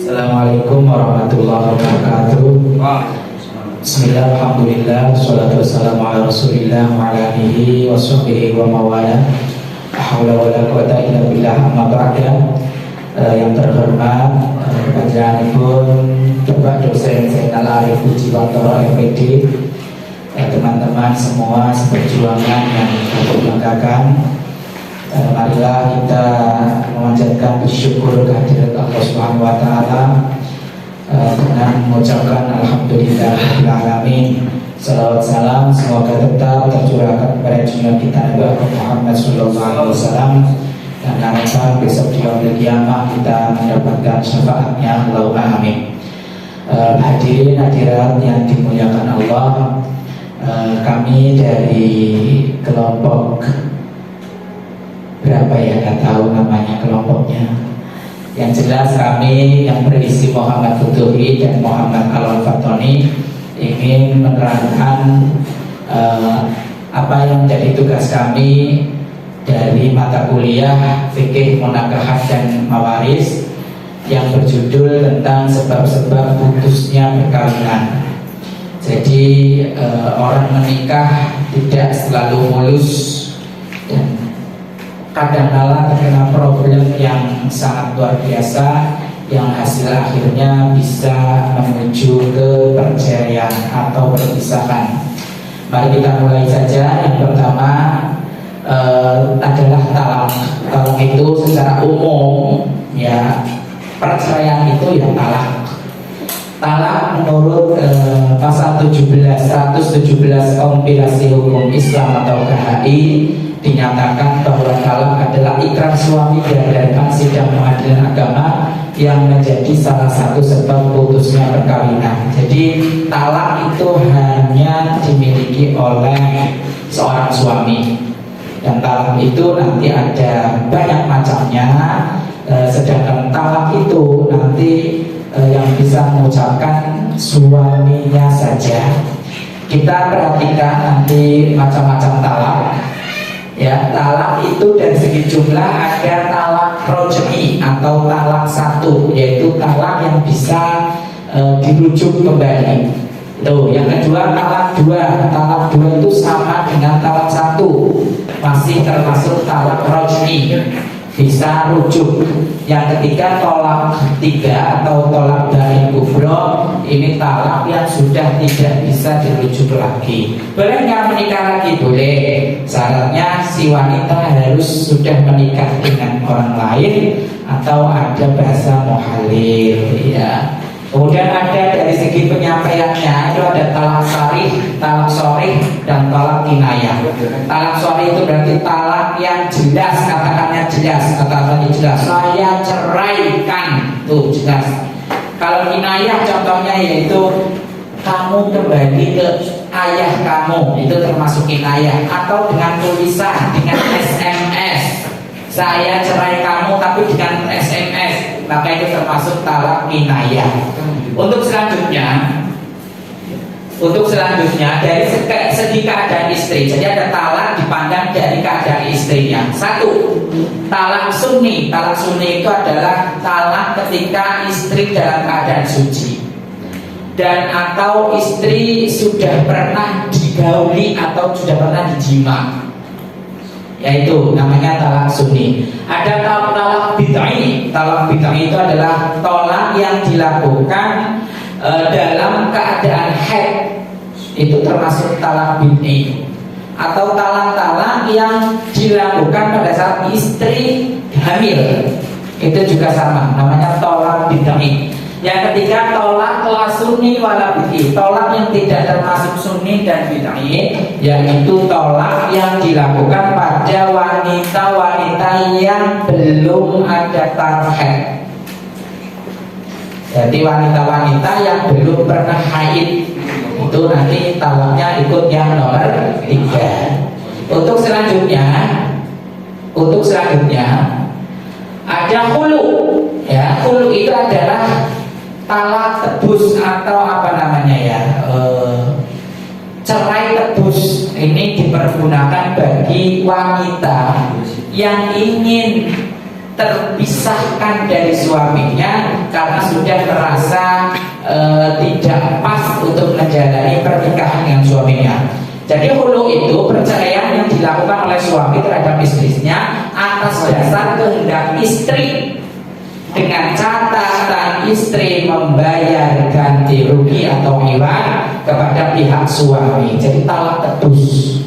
Assalamualaikum warahmatullahi wabarakatuh. Bismillah, alhamdulillah, wassalatu wassalamu ala rasulillah wa ala alihi wa sahbihi wa mawala. La haula wa la quwata illa billah, amma ba'da. Yang terhormat panjenenganipun Bapak dosen Zainal Arif Pujiwantoro FPD, teman-teman semua seperjuangan yang berbanggakan, marilah kita memanjatkan bersyukur kehadirat Allah Subhanahu wa taala dengan mengucapkan alhamdulillahirabbil alamin. Salawat salam semoga tetap tercurahkan kepada junjungan kita Nabi Muhammad sallallahu alaihi wasallam, dan harapan besok di yaumil qiyamah kita mendapatkan syafaatnya, Allahumma amin. Hadirin hadirat yang dimuliakan Allah, kami dari kelompok berapa ya, nggak tahu namanya kelompoknya. Yang jelas kami yang berisi Muhammad Futuhi dan Muhammad Al-Fatoni ingin menerangkan apa yang menjadi tugas kami dari mata kuliah Fikih Munakahat dan Mawaris yang berjudul tentang sebab-sebab putusnya perkawinan. Jadi orang menikah tidak selalu mulus dan kadang-kala terkena problem yang sangat luar biasa yang hasil akhirnya bisa menuju ke perceraian atau perpisahan. Mari kita mulai saja. Yang pertama adalah talak. Talak itu secara umum ya, perceraian itu ya talak. Talak menurut pasal 117 kompilasi hukum Islam atau KHI dinyatakan bahwa talak adalah ikrar suami diadakan sidang pengadilan agama yang menjadi salah satu sebab putusnya perkawinan. Jadi talak itu hanya dimiliki oleh seorang suami, dan talak itu nanti ada banyak macamnya. Sedangkan talak itu nanti yang bisa mengucapkan suaminya saja. Kita perhatikan nanti macam-macam talak. Ya, talak itu dari segi jumlah ada talak roj'i atau talak satu, yaitu talak yang bisa dirujuk kembali. Tuh, yang kedua talak dua. Talak dua itu sama dengan talak satu, masih termasuk talak roj'i, bisa rujuk. Yang ketiga tolak tiga atau tolak bain kubro, ini talak yang sudah tidak bisa dirujuk lagi. Boleh nggak menikah lagi? Boleh. Syaratnya si wanita harus sudah menikah dengan orang lain atau ada bahasa muhalil ya. Kemudian ada dari segi penyampaiannya itu ada talak sarih, talak sorih, dan talak kinayah. Talak sorih itu berarti talak yang jelas, katakannya jelas, kata-katanya jelas, saya ceraikan, tuh jelas. Kalau kinayah contohnya yaitu kamu kembali ke ayah kamu, itu termasuk kinayah. Atau dengan tulisan, dengan SMS, saya cerai kamu tapi dengan SMS, maka itu termasuk talak kinayah. Untuk selanjutnya dari segi keadaan istri, jadi ada talak dipandang dari keadaan istrinya. Satu, talak sunni. Talak sunni itu adalah talak ketika istri dalam keadaan suci dan atau istri sudah pernah digauli atau sudah pernah dijima, yaitu namanya talak sunni. Ada talak bid'ah. Talak bid'ah itu adalah talak yang dilakukan dalam keadaan haid, itu termasuk talak bid'ah. Atau talak-talak yang dilakukan pada saat istri hamil, itu juga sama, namanya talak bid'ah. Yang ketiga tolak la sunni wala bid'i, tolak yang tidak termasuk sunni dan bid'i, yaitu tolak yang dilakukan pada wanita-wanita yang belum ada tarhet. Jadi wanita-wanita yang belum pernah haid, itu nanti talaknya ikut yang nomor 3. Untuk selanjutnya ada hulu. Ya, hulu itu adalah talak tebus atau apa namanya ya, cerai tebus. Ini dipergunakan bagi wanita yang ingin terpisahkan dari suaminya karena sudah merasa tidak pas untuk menjalani pernikahan dengan suaminya. Jadi khulu itu perceraian yang dilakukan oleh suami terhadap istrinya atas dasar kehendak istri, dengan catatan istri membayar ganti rugi atau iwan kepada pihak suami. Jadi talak tebus.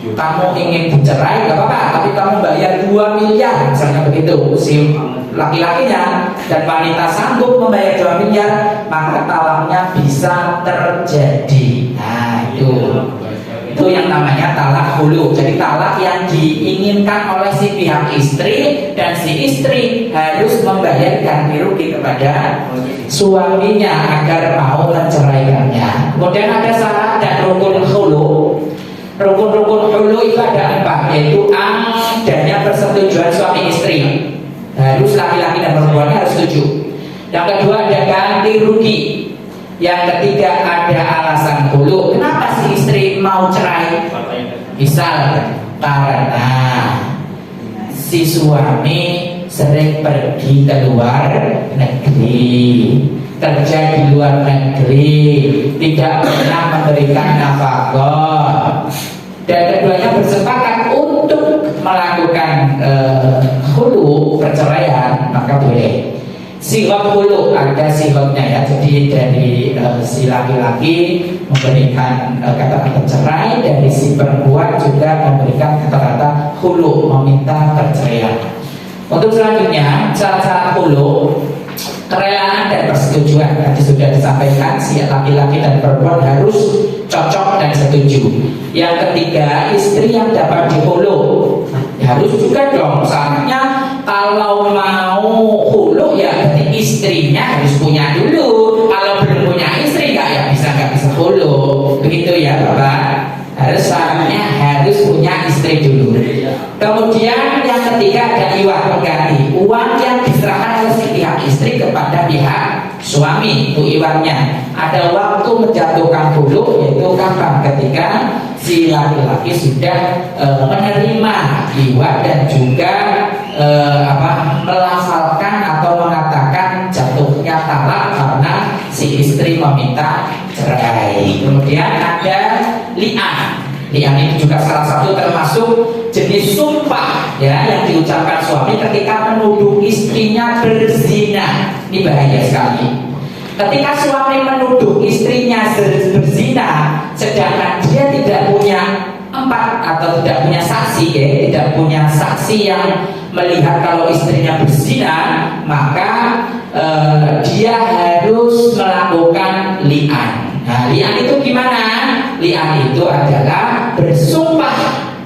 Kamu ingin dicerai gak apa-apa, tapi kamu bayar 2 miliar misalnya begitu. Si laki-lakinya dan wanita sanggup membayar 2 miliar, maka talaknya bisa terjadi. Nah itu yang namanya talak khulu. Jadi talak yang diinginkan oleh si pihak istri, dan si istri harus membayar ganti rugi kepada suaminya agar mau menceraikannya. Kemudian ada syarat dan rukun khulu. Rukun-rukun khulu itu ada 4, yaitu adanya persetujuan suami istri. Harus laki-laki dan perempuannya harus setuju. Yang kedua ada ganti rugi. Yang ketiga ada alasan khulu. Kenapa si istri mau cerai? Misal karena si suami sering pergi ke luar negeri, kerja di luar negeri, tidak pernah memberikan nafkah, dan keduanya bersepakat untuk melakukan khulu, perceraian, maka boleh. Sihot khulu ada sihotnya ya, jadi dari si laki-laki memberikan kata-kata cerai, dari si perempuan juga memberikan kata-kata khulu, meminta perceraian. Untuk selanjutnya syarat-syarat khulu, kerelaan dan persetujuan. Tadi sudah disampaikan, si laki-laki dan perempuan harus cocok dan setuju. Yang ketiga, istri yang dapat dikhulu harus juga dong syaratnya. Kalau mau khulu ya berarti istrinya harus punya dulu. Kalau belum punya istri nggak bisa khulu. Begitu ya Bapak. Harus syaratnya harus punya istri dulu. Kemudian yang ketiga ada iwah pengganti, uang yang diserahkan oleh si pihak istri kepada pihak suami. Itu iwahnya. Ada waktu menjatuhkan khulu, yaitu kapan? Ketika si laki-laki sudah menerima iwah dan juga melafalkan atau mengatakan jatuhnya talak karena si istri meminta cerai. Kemudian ada li'an. Li'an ini juga salah satu termasuk jenis sumpah ya yang diucapkan suami ketika menuduh istrinya berzina. Ini bahaya sekali. Ketika suami menuduh istrinya berzina, sedangkan dia tidak punya atau tidak punya saksi, ya, tidak punya saksi yang melihat kalau istrinya berzina, maka dia harus melakukan li'an. Nah, li'an itu gimana? Li'an itu adalah bersumpah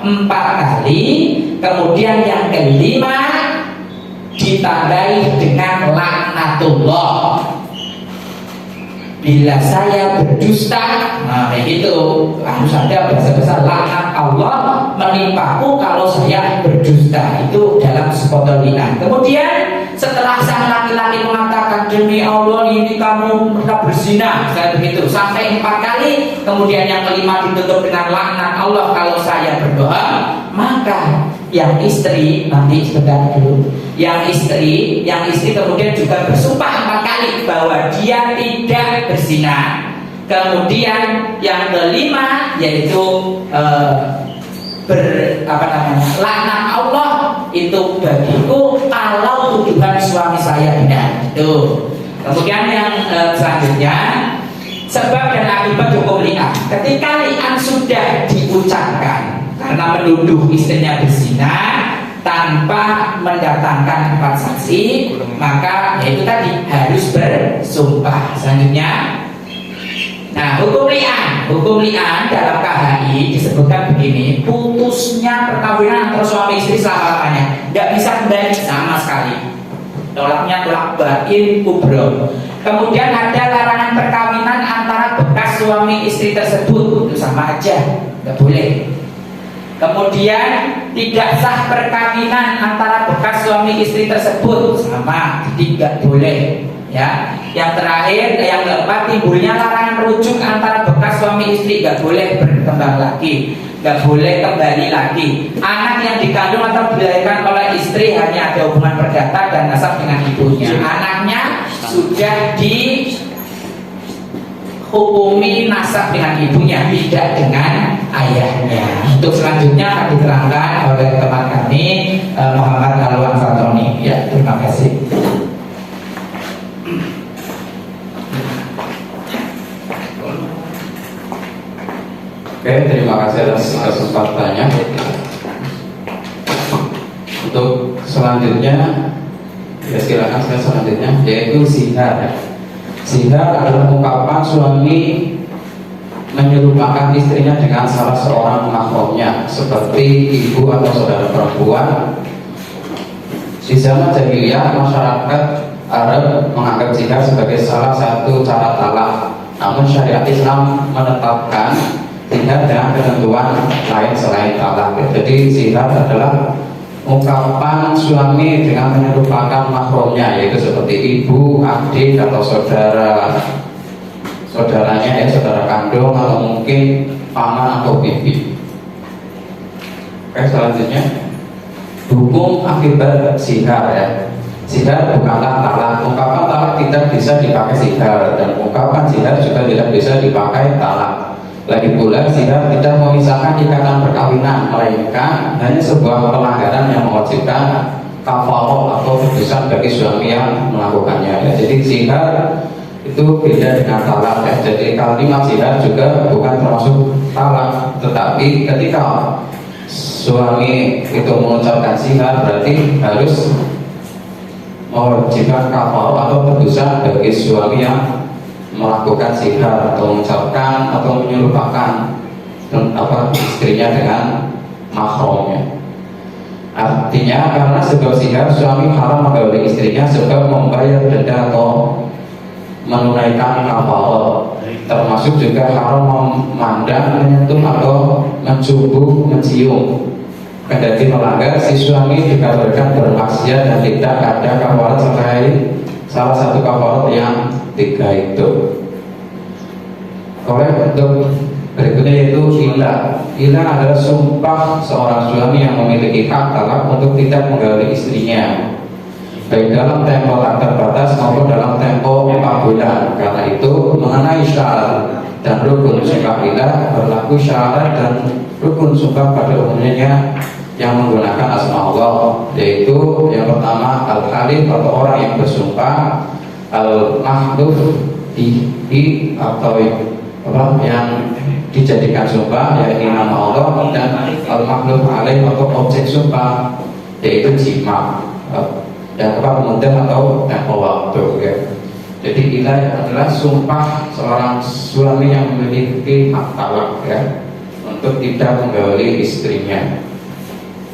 4 kali, kemudian yang kelima ditandai dengan laknatullah. Bila saya berdusta, nah kayak gitu, harus ada bahasa laknat Allah menimpaku kalau saya berdusta. Itu dalam sepotong li'an. Kemudian setelah sang laki-laki mengatakan demi Allah ini kamu pernah berzina, saya begitu sampai 4 kali, kemudian yang kelima ditutup dengan laknat Allah kalau saya berdoa, maka yang istri nanti sebentar dulu. Yang istri kemudian juga bersumpah 4 kali bahwa dia tidak berzina. Kemudian yang kelima yaitu laknat Allah itu bagiku kalau tuduhan suami saya benar. Itu. Kemudian yang selanjutnya sebab dan akibat hukum li'an. Ketika li'an sudah diucapkan karena menuduh istrinya berzina tanpa mendatangkan 4 saksi, maka yaitu tadi harus bersumpah. Selanjutnya, nah hukum li'an dalam KHI disebutkan begini: putusnya perkawinan antara suami istri selama-lamanya, tidak bisa kembali sama sekali. Tolaknya tolak bain kubro. Kemudian ada larangan perkawinan antara bekas suami istri tersebut, itu sama aja, nggak boleh. Kemudian tidak sah perkawinan antara bekas suami istri tersebut, sama, jadi nggak boleh. Ya, yang terakhir, yang keempat, timbulnya larangan rujuk antara bekas suami istri, nggak boleh berkembang lagi, nggak boleh kembali lagi. Anak yang dikandung atau dilahirkan oleh istri hanya ada hubungan perdata dan nasab dengan ibunya. Anaknya sudah dihukumi nasab dengan ibunya, tidak dengan ayahnya. Untuk selanjutnya akan diterangkan oleh teman kami Muhammad Alwan Fatoni. Ya, terima kasih. Oke, terima kasih atas kesempatannya. Untuk selanjutnya, ya silakan saya selanjutnya, yaitu zihar. Zihar adalah ungkapan suami menyerupakan istrinya dengan salah seorang mahramnya, seperti ibu atau saudara perempuan. Di zaman jahiliyah, masyarakat Arab menganggap zihar sebagai salah satu cara talak. Namun syariat Islam menetapkan zihar dengan ketentuan lain selain talak. Jadi zihar adalah ungkapan suami dengan menyerupakan mahramnya, yaitu seperti ibu, adik atau saudaranya, ya saudara kandung atau mungkin paman atau bibi. Oke, selanjutnya hukum akibat zihar ya. Zihar bukanlah talak. Ungkapan talak tidak bisa dipakai zihar, dan ungkapan zihar juga tidak bisa dipakai talak. Lagi pula zihar tidak memisahkan ikatan perkawinan, melainkan hanya sebuah pelanggaran yang mewajibkan kafaroh atau tebusan bagi suami yang melakukannya ya. Jadi zihar itu beda dengan talak ya. Jadi kalimat zihar juga bukan termasuk talak, tetapi ketika suami itu mengucapkan zihar berarti harus mewajibkan kafaroh atau tebusan bagi suami yang melakukan zihar atau mengucapkan atau menyerupakan istrinya dengan mahramnya. Artinya karena sebab zihar suami haram menggauli istrinya sebab membayar denda atau menunaikan kafaroh, termasuk juga haram memandang, menyentuh atau mencium, kendati melanggar si suami dikabarkan bermaksiat dan tidak ada kafarat selain salah satu kafarat yang tiga itu. Untuk berikutnya yaitu ilah. Ilah adalah sumpah seorang suami yang memiliki hak talak untuk tidak menggauli istrinya, baik dalam tempo tak terbatas maupun dalam tempo 4 bulan. Karena itu mengenai syarat dan rukun sumpah ilah berlaku syarat dan rukun sumpah pada umumnya yang menggunakan asma Allah, yaitu yang pertama al-halif atau orang yang bersumpah, al-mahduf atau yang dijadikan sumpah yaitu nama Allah, dan al-mahduf alaih atau objek sumpah yaitu jima, yang kemudian atau tempo waktu ya. Jadi ilah adalah sumpah seorang suami yang memiliki hak talak ya, untuk tidak menggauli istrinya.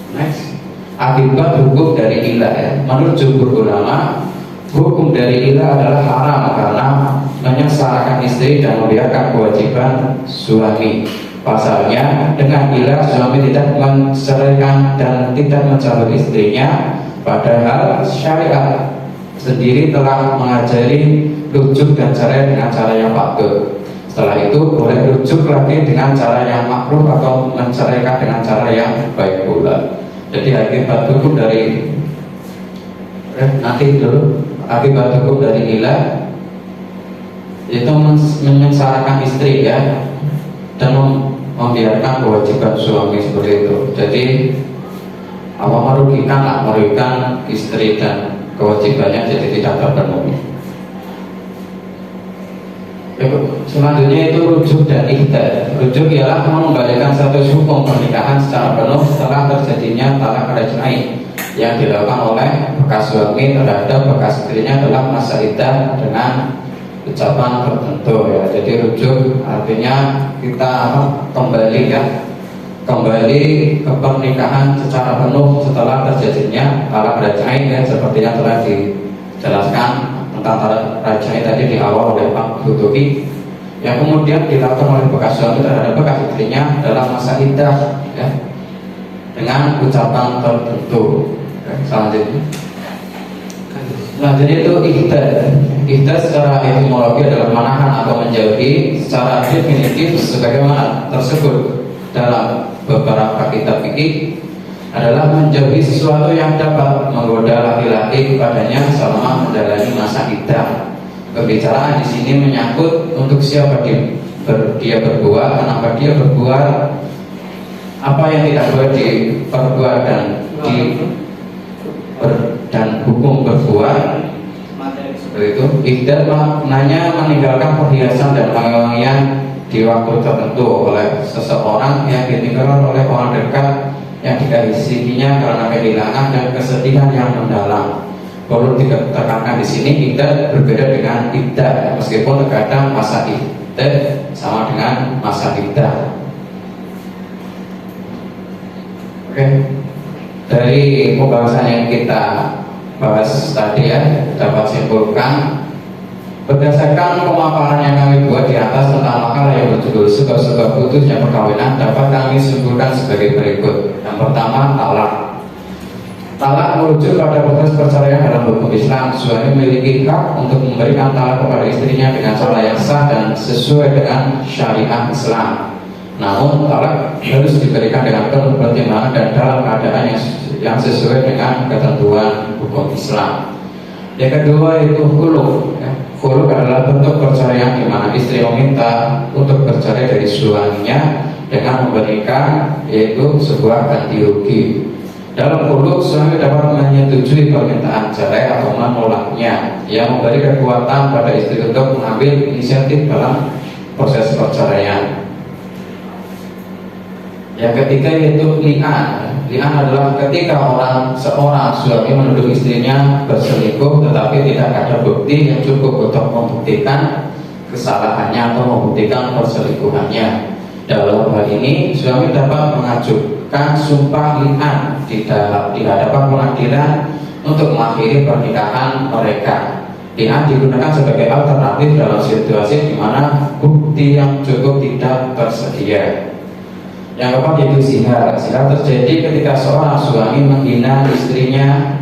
Next, akibat hukum dari ilah ya. Menurut jumhur ulama, hukum dari ilah adalah haram karena menyengsarakan istri dan membiarkan kewajiban suami. Pasalnya, dengan ilah suami tidak menceraikan dan tidak mencabut istrinya, padahal syariat sendiri telah mengajari rujuk dan cerai dengan cara yang patut. Setelah itu boleh rujuk lagi dengan cara yang makruh atau menceraikan dengan cara yang baik pula. Jadi akibat hukum dari akibat hukum dari ilah itu menyengsarakan istri ya, dan membiarkan kewajiban suami seperti itu. Jadi merugikan istri dan kewajibannya jadi tidak terpenuhi. Selanjutnya itu rujuk dan ihdad. Rujuk ialah mengembalikan status hukum pernikahan secara penuh setelah terjadinya talak raj'ai yang dilakukan oleh bekas suami terhadap bekas istrinya dalam masa iddah dengan ucapan tertentu ya. Jadi rujuk artinya kita kembali ke pernikahan secara penuh setelah terjadinya talak raj'ai ya, seperti yang telah dijelaskan tentang talak raj'ai tadi di awal oleh Pak Butuki, yang kemudian dilakukan oleh bekas suami terhadap bekas istrinya dalam masa iddah ya, dengan ucapan tertentu. Selanjutnya Nah, jadi itu ihdad secara etimologi adalah menahan atau menjauhi. Secara definitif sebagaimana tersebut dalam beberapa kitab fikih adalah menjauhi sesuatu yang dapat menggoda laki-laki kepadanya selama menjalani masa iddah. Pembicaraan di sini menyangkut untuk siapa dia berbuat, kenapa dia berbuat, apa yang tidak boleh diperbuat dan hukum berbuat. Seperti itu. Ihdad maknanya meninggalkan perhiasan dan wangi-wangian di waktu tertentu oleh seseorang yang ditinggalkan oleh orang dekat yang dikasihinya karena kehilangan dan kesedihan yang mendalam. Perlu ditekankan di sini ihdad berbeda dengan iddah, meskipun terkadang masa ihdad sama dengan masa iddah. Oke. Dari pembahasan yang kita bahas tadi ya, dapat simpulkan berdasarkan pemaparan yang kami buat di atas tentang makalah yang berjudul Sebab-sebab putusnya perkawinan, dapat kami simpulkan sebagai berikut. Yang pertama, talak. Talak merujuk pada proses perceraian dalam hukum Islam. Suami memiliki hak untuk memberikan talak kepada istrinya dengan cara yang sah dan sesuai dengan syariat Islam. Namun talak harus diberikan dengan penuh pertimbangan dan dalam keadaan yang sesuai dengan ketentuan hukum Islam. Yang kedua itu khulu. Khulu adalah bentuk perceraian di mana istri meminta untuk bercerai dari suaminya dengan memberikan yaitu sebuah ganti rugi. Dalam khulu, suami dapat menyetujui permintaan cerai atau menolaknya. Ia memberi kekuatan pada istri untuk mengambil inisiatif dalam proses perceraian. Yang ketiga yaitu li'an. Li'an adalah ketika seorang suami menuduh istrinya berselingkuh tetapi tidak ada bukti yang cukup untuk membuktikan kesalahannya atau membuktikan perselingkuhannya. Dalam hal ini suami dapat mengajukan sumpah li'an di hadapan pengadilan untuk mengakhiri pernikahan mereka. Li'an digunakan sebagai alternatif dalam situasi di mana bukti yang cukup tidak tersedia. Yang keempat yaitu zihar. Zihar terjadi ketika seorang suami menghina istrinya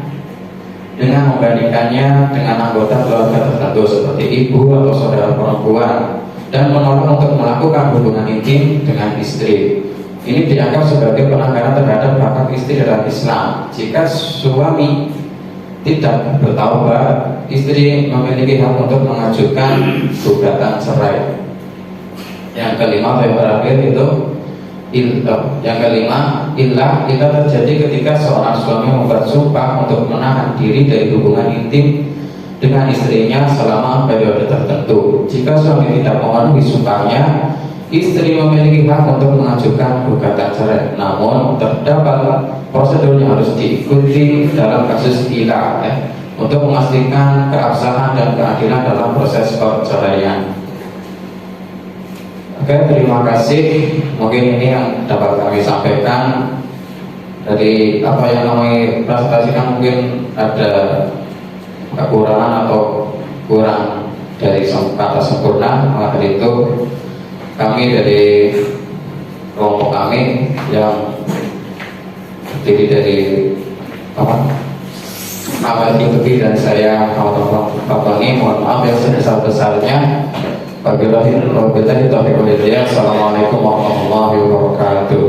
dengan membandingkannya dengan anggota keluarga tertentu seperti ibu atau saudara perempuan dan menolak untuk melakukan hubungan intim dengan istri. Ini dianggap sebagai pelanggaran terhadap hak istri dalam Islam. Jika suami tidak bertaubat, istri memiliki hak untuk mengajukan gugatan cerai. Yang kelima yang terakhir itu yang kelima, ilah terjadi ketika seorang suami membuat sumpah untuk menahan diri dari hubungan intim dengan istrinya selama periode tertentu. Jika suami tidak memenuhi sumpahnya, istri memiliki hak untuk mengajukan gugatan cerai. Namun terdapat prosedur yang harus diikuti dalam kasus ilah untuk memastikan keabsahan dan keadilan dalam proses perceraian. Oke, terima kasih. Mungkin ini yang dapat kami sampaikan. Dari apa yang kami presentasikan mungkin ada kekurangan atau kurang dari kata sempurna. Maka dari itu kami dari kelompok kami yang terdiri dari Ahmad Yutubi dan saya Muhammad Fabani, mohon maaf yang sebesar-besarnya. Wabillahi taufiq wal hidayah. Assalamualaikum warahmatullahi wabarakatuh.